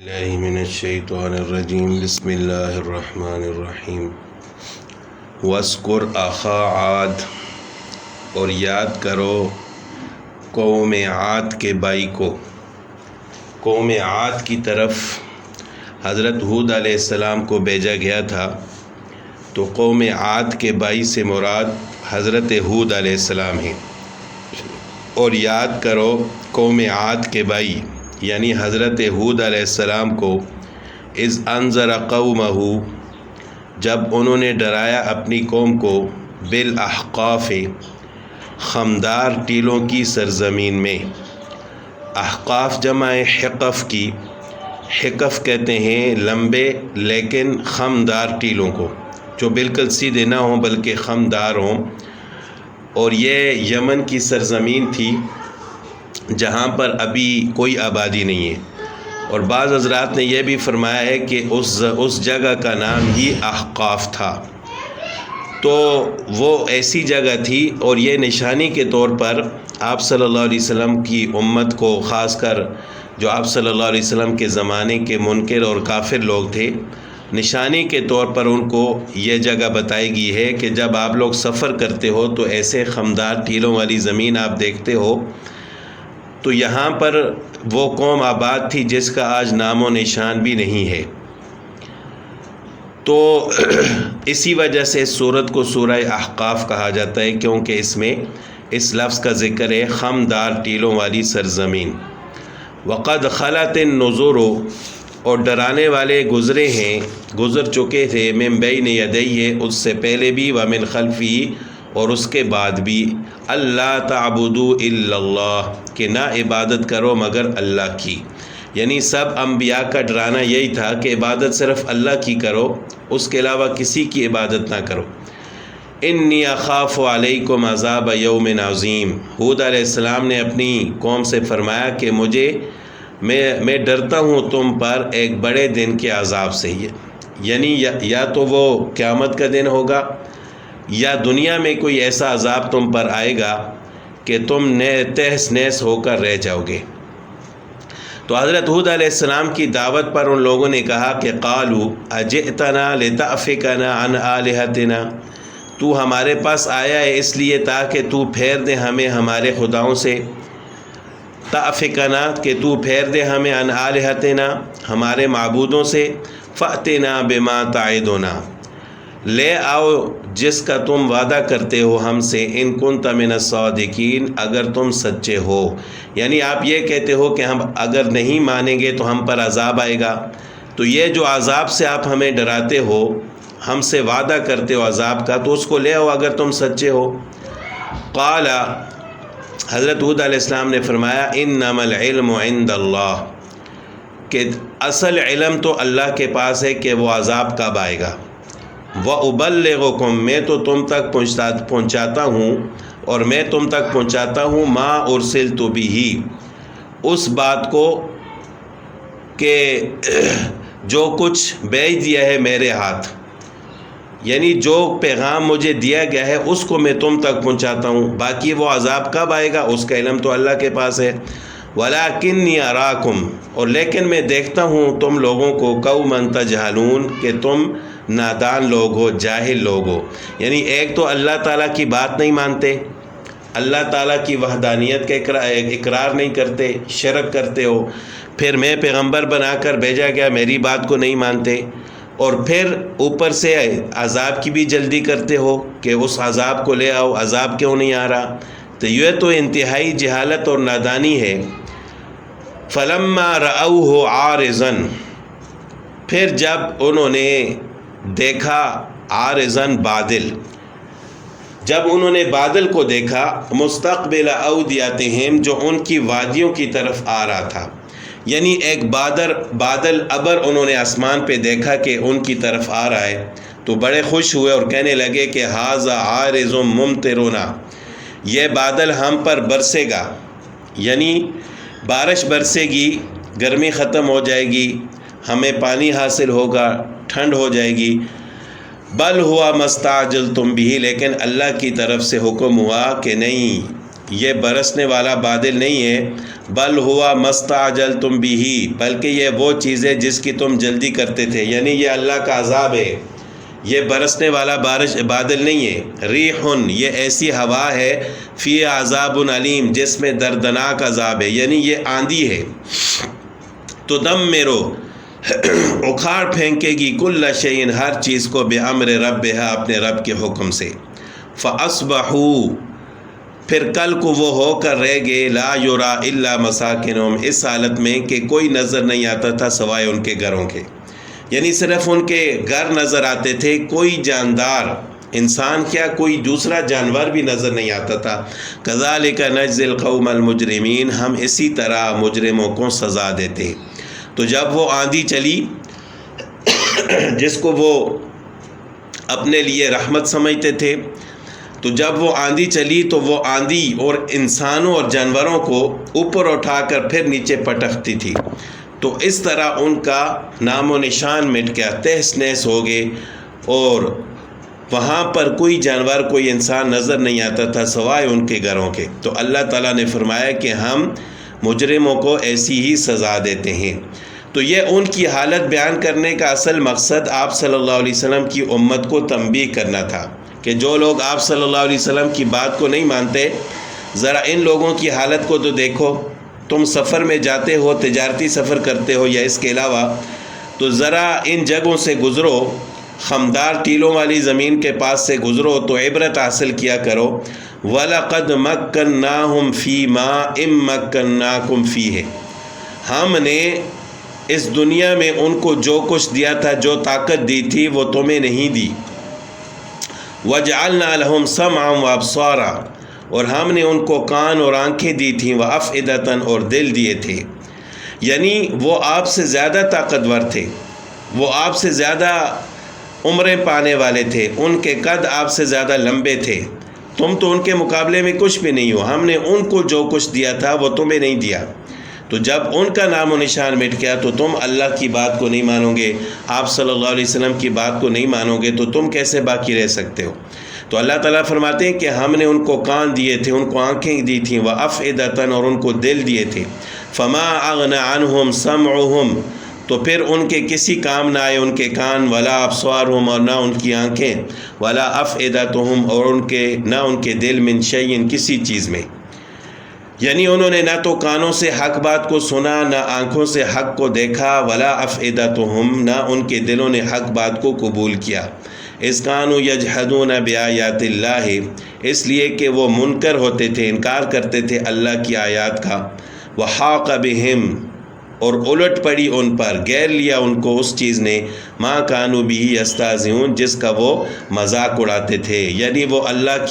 اللہ من الشیطان الرجیم بسم اللہ الرحمن الرحیم وَاذْكُرْ أَخَا عَادٍ، اور یاد کرو قوم عاد کے بھائی کو۔ قوم عاد کی طرف حضرت ہود علیہ السلام کو بھیجا گیا تھا، تو قوم عاد کے بھائی سے مراد حضرت ہود علیہ السلام ہیں۔ اور یاد کرو قوم عاد کے بھائی یعنی حضرت ہود علیہ السلام کو اذ انذر قومہ، جب انہوں نے ڈرایا اپنی قوم کو بالاحقاف، خمدار ٹیلوں کی سرزمین میں۔ احقاف جمع حقف کی، حقف کہتے ہیں لمبے لیکن خمدار ٹیلوں کو، جو بالکل سیدھے نہ ہوں بلکہ خمدار ہوں۔ اور یہ یمن کی سرزمین تھی جہاں پر ابھی کوئی آبادی نہیں ہے، اور بعض حضرات نے یہ بھی فرمایا ہے کہ اس جگہ کا نام ہی احقاف تھا۔ تو وہ ایسی جگہ تھی، اور یہ نشانی کے طور پر آپ صلی اللہ علیہ وسلم کی امت کو، خاص کر جو آپ صلی اللہ علیہ وسلم کے زمانے کے منکر اور کافر لوگ تھے، نشانی کے طور پر ان کو یہ جگہ بتائی گئی ہے کہ جب آپ لوگ سفر کرتے ہو تو ایسے خمدار ٹیلوں والی زمین آپ دیکھتے ہو، تو یہاں پر وہ قوم آباد تھی جس کا آج نام و نشان بھی نہیں ہے۔ تو اسی وجہ سے اس سورت کو سورہ احقاف کہا جاتا ہے، کیونکہ اس میں اس لفظ کا ذکر ہے، خمدار ٹیلوں والی سرزمین۔ وقد خلت النذر، اور ڈرانے والے گزرے ہیں، گزر چکے تھے، من بین یدیہ، اس سے پہلے بھی، ومن خلفہ، اور اس کے بعد بھی، اللہ تعبدوا الا اللہ، کہ نہ عبادت کرو مگر اللہ کی۔ یعنی سب انبیاء کا ڈرانا یہی تھا کہ عبادت صرف اللہ کی کرو، اس کے علاوہ کسی کی عبادت نہ کرو۔ انی اخاف علیکم عذاب یوم عظیم، ہود علیہ السلام نے اپنی قوم سے فرمایا کہ میں ڈرتا ہوں تم پر ایک بڑے دن کے عذاب سے، یعنی یا تو وہ قیامت کا دن ہوگا، یا دنیا میں کوئی ایسا عذاب تم پر آئے گا کہ تم تہس نہس ہو کر رہ جاؤ گے۔ تو حضرت ہود علیہ السلام کی دعوت پر ان لوگوں نے کہا کہ قالوا اجئتنا لتأفکنا عن آلہتنا، تو ہمارے پاس آیا ہے اس لیے تاکہ تو پھیر دے ہمیں ہمارے خداؤں سے، تأفکنا، کہ تو پھیر دے ہمیں عن آلہتنا، ہمارے معبودوں سے، فأتنا بما تعدنا، لے آؤ جس کا تم وعدہ کرتے ہو ہم سے، ان کنت من الصادقین، اگر تم سچے ہو۔ یعنی آپ یہ کہتے ہو کہ ہم اگر نہیں مانیں گے تو ہم پر عذاب آئے گا، تو یہ جو عذاب سے آپ ہمیں ڈراتے ہو، ہم سے وعدہ کرتے ہو عذاب کا، تو اس کو لے آؤ اگر تم سچے ہو۔ قال، حضرت ہود علیہ السلام نے فرمایا، انما العلم عند اللہ، کہ اصل علم تو اللہ کے پاس ہے کہ وہ عذاب کب آئے گا۔ وَأُبَلِّغُكُم، میں تو تم تک پہنچاتا ہوں، اور میں تم تک پہنچاتا ہوں ما ارسلت بہ، اس بات کو کہ جو کچھ بھیج دیا ہے میرے ہاتھ، یعنی جو پیغام مجھے دیا گیا ہے اس کو میں تم تک پہنچاتا ہوں، باقی وہ عذاب کب آئے گا اس کا علم تو اللہ کے پاس ہے۔ وَلَٰكِنِّي أَرَاكُمْ، اور لیکن میں دیکھتا ہوں تم لوگوں کو، قَوْمًا تَجْهَلُونَ، کہ تم نادان لوگ ہو، جاہل لوگ ہو۔ یعنی ایک تو اللہ تعالیٰ کی بات نہیں مانتے، اللہ تعالیٰ کی وحدانیت کا اقرار نہیں کرتے، شرک کرتے ہو، پھر میں پیغمبر بنا کر بھیجا گیا، میری بات کو نہیں مانتے، اور پھر اوپر سے عذاب کی بھی جلدی کرتے ہو کہ اس عذاب کو لے آؤ، عذاب کیوں نہیں آ رہا؟ تو یہ تو انتہائی جہالت اور نادانی ہے۔ فَلَمَّا رَأَوْهُ عَارِضًا، پھر جب انہوں نے دیکھا، عارضاً بادل، جب انہوں نے بادل کو دیکھا، مستقبل اودیاتہم، جو ان کی وادیوں کی طرف آ رہا تھا، یعنی ایک بادل ابر انہوں نے آسمان پہ دیکھا کہ ان کی طرف آ رہا ہے، تو بڑے خوش ہوئے اور کہنے لگے کہ ھذا عارض ممطرنا، یہ بادل ہم پر برسے گا، یعنی بارش برسے گی، گرمی ختم ہو جائے گی، ہمیں پانی حاصل ہوگا، ٹھنڈ ہو جائے گی۔ بل ہوا مستعجلتم بھی، لیکن اللہ کی طرف سے حکم ہوا کہ نہیں، یہ برسنے والا بادل نہیں ہے، بل ہوا مستعجلتم بہ، بلکہ یہ وہ چیز ہے جس کی تم جلدی کرتے تھے، یعنی یہ اللہ کا عذاب ہے، یہ برسنے والا بادل نہیں ہے۔ ریح، یہ ایسی ہوا ہے، فی عذاب علیم، جس میں دردناک عذاب ہے، یعنی یہ آندھی ہے۔ تدمرو، اکھاڑ پھینکے گی، کل شیء، ہر چیز کو، بامر ربھا، اپنے رب کے حکم سے۔ فاصبحوا، پھر کل کو وہ ہو کر رہ گئے، لا یرا الا مساکنہم، اس حالت میں کہ کوئی نظر نہیں آتا تھا سوائے ان کے گھروں کے، یعنی صرف ان کے گھر نظر آتے تھے، کوئی جاندار انسان کیا کوئی دوسرا جانور بھی نظر نہیں آتا تھا۔ کذالک نجزی القوم المجرمین، ہم اسی طرح مجرموں کو سزا دیتے۔ تو جب وہ آندھی چلی جس کو وہ اپنے لیے رحمت سمجھتے تھے، تو جب وہ آندھی چلی تو وہ آندھی اور انسانوں اور جانوروں کو اوپر اٹھا کر پھر نیچے پٹکتی تھی، تو اس طرح ان کا نام و نشان مٹ گیا، تہس نہس ہو گئے، اور وہاں پر کوئی جانور کوئی انسان نظر نہیں آتا تھا سوائے ان کے گھروں کے۔ تو اللہ تعالیٰ نے فرمایا کہ ہم مجرموں کو ایسی ہی سزا دیتے ہیں۔ تو یہ ان کی حالت بیان کرنے کا اصل مقصد آپ صلی اللہ علیہ وسلم کی امت کو تنبیہ کرنا تھا کہ جو لوگ آپ صلی اللہ علیہ وسلم کی بات کو نہیں مانتے، ذرا ان لوگوں کی حالت کو تو دیکھو، تم سفر میں جاتے ہو، تجارتی سفر کرتے ہو یا اس کے علاوہ، تو ذرا ان جگہوں سے گزرو، خمدار ٹیلوں والی زمین کے پاس سے گزرو تو عبرت حاصل کیا کرو۔ وَلَقَدْ مَكَّنَّاهُمْ فِي مَا إِن مَّكَّنَّاكُمْ فِيهِ، ہم نے اس دنیا میں ان کو جو کچھ دیا تھا، جو طاقت دی تھی، وہ تمہیں نہیں دی۔ وَجَعَلْنَا لَهُمْ سَمْعًا وَأَبْصَارًا، اور ہم نے ان کو کان اور آنکھیں دی تھیں، وَأَفْئِدَةً، اور دل دیے تھے، یعنی وہ آپ سے زیادہ طاقتور تھے، وہ آپ سے زیادہ عمریں پانے والے تھے، ان کے قد آپ سے زیادہ لمبے تھے، تم تو ان کے مقابلے میں کچھ بھی نہیں ہو، ہم نے ان کو جو کچھ دیا تھا وہ تمہیں نہیں دیا۔ تو جب ان کا نام و نشان مٹ گیا تو تم اللہ کی بات کو نہیں مانو گے، آپ صلی اللہ علیہ وسلم کی بات کو نہیں مانو گے، تو تم کیسے باقی رہ سکتے ہو؟ تو اللہ تعالیٰ فرماتے ہیں کہ ہم نے ان کو کان دیے تھے، ان کو آنکھیں دی تھیں، وَأَفْئِدَةً، اور ان کو دل دیے تھے، فَمَا أَغْنَى عَنْهُمْ سَمْعُهُمْ، تو پھر ان کے کسی کام نہ آئے ان کے کان، ولا ابصارہم، اور نہ ان کی آنکھیں، ولا افئدتہم، اور نہ ان کے دل، من شیء، کسی چیز میں، یعنی انہوں نے نہ تو کانوں سے حق بات کو سنا، نہ آنکھوں سے حق کو دیکھا، ولا افئدتہم، نہ ان کے دلوں نے حق بات کو قبول کیا۔ اذ کانوا یجحدون بآیات اللہ، اس لیے کہ وہ منکر ہوتے تھے، انکار کرتے تھے اللہ کی آیات کا، وحاق بہم، اور الٹ پڑی ان پر، گیر لیا ان کو اس چیز نے، ما کانوا بہ یستہزئون، جس کا وہ مذاق اڑاتے تھے، یعنی وہ اللہ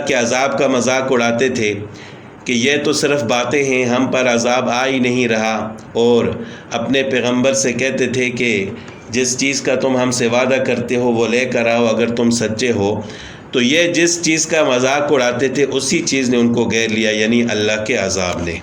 کے عذاب کا مذاق اڑاتے تھے کہ یہ تو صرف باتیں ہیں، ہم پر عذاب آ ہی نہیں رہا، اور اپنے پیغمبر سے کہتے تھے کہ جس چیز کا تم ہم سے وعدہ کرتے ہو وہ لے کر آؤ اگر تم سچے ہو۔ تو یہ جس چیز کا مذاق اڑاتے تھے اسی چیز نے ان کو گیر لیا، یعنی اللہ کے عذاب نے۔